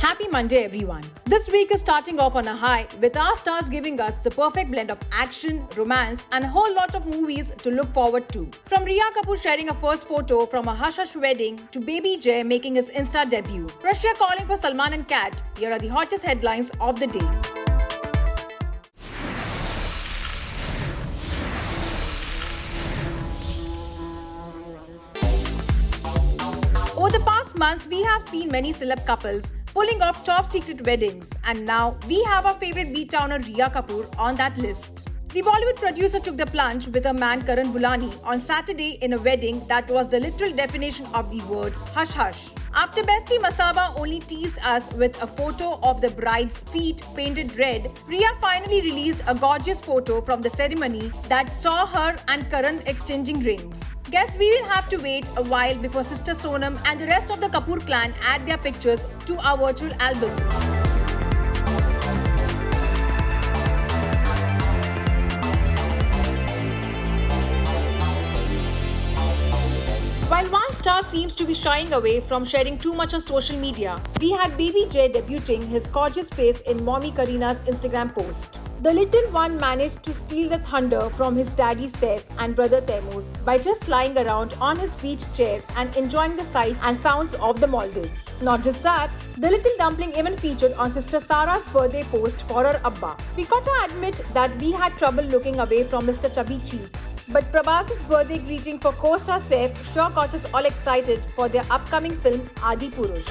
Happy Monday, everyone. This week is starting off on a high with our stars giving us the perfect blend of action, romance, and a whole lot of movies to look forward to. From Rhea Kapoor sharing a first photo from a hush-hush wedding to Baby J making his Insta debut. Russia calling for Salman and Kat. Here are the hottest headlines of the day. Over the past months, we have seen many celeb couples pulling off top secret weddings, and now we have our favorite beat-towner Rhea Kapoor on that list. The Bollywood producer took the plunge with her man Karan Bulani on Saturday in a wedding that was the literal definition of the word hush-hush. After Bestie Masaba only teased us with a photo of the bride's feet painted red, Rhea finally released a gorgeous photo from the ceremony that saw her and Karan exchanging rings. Guess we will have to wait a while before sister Sonam and the rest of the Kapoor clan add their pictures to our virtual album. While one star seems to be shying away from sharing too much on social media, we had Baby J debuting his gorgeous face in Mommy Karina's Instagram post. The little one managed to steal the thunder from his daddy Saif and brother Taimur by just lying around on his beach chair and enjoying the sights and sounds of the Maldives. Not just that, the little dumpling even featured on sister Sara's birthday post for her Abba. We got to admit that we had trouble looking away from Mr. Chubby Cheeks. But Prabhas's birthday greeting for co-star Saif sure got us all excited for their upcoming film Adipurush.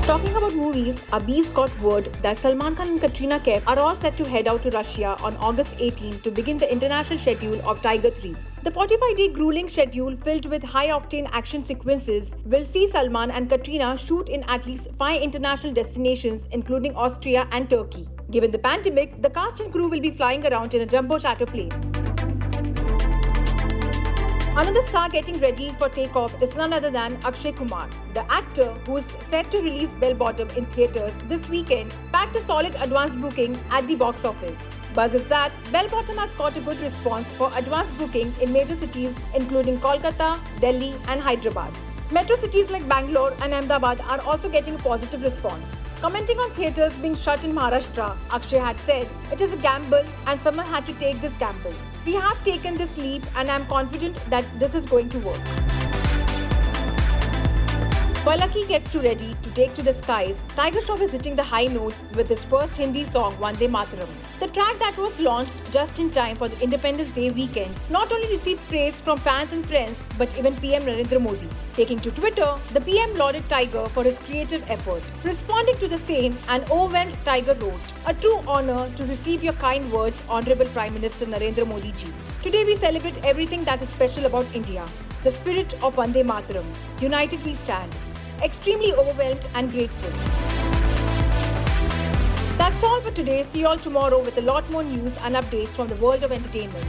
Talking about movies, Abhi's got word that Salman Khan and Katrina Kaif are all set to head out to Russia on August 18 to begin the international schedule of Tiger 3. The 45-day grueling schedule filled with high-octane action sequences will see Salman and Katrina shoot in at least 5 international destinations including Austria and Turkey. Given the pandemic, the cast and crew will be flying around in a jumbo charter plane. Another star getting ready for takeoff is none other than Akshay Kumar. The actor, who is set to release Bell Bottom in theatres this weekend, packed a solid advance booking at the box office. Buzz is that Bell Bottom has got a good response for advance booking in major cities including Kolkata, Delhi and Hyderabad. Metro cities like Bangalore and Ahmedabad are also getting a positive response. Commenting on theatres being shut in Maharashtra, Akshay had said, "It is a gamble and someone had to take this gamble. We have taken this leap and I am confident that this is going to work." While Lucky gets ready to take to the skies, Tiger Shroff is hitting the high notes with his first Hindi song Vande Mataram. The track that was launched just in time for the Independence Day weekend not only received praise from fans and friends but even PM Narendra Modi. Taking to Twitter, the PM lauded Tiger for his creative effort. Responding to the same, an overwhelmed Tiger wrote, "A true honour to receive your kind words, Honourable Prime Minister Narendra Modi ji. Today we celebrate everything that is special about India. The spirit of Vande Mataram. United we stand. Extremely overwhelmed and grateful." That's all for today. See you all tomorrow with a lot more news and updates from the world of entertainment.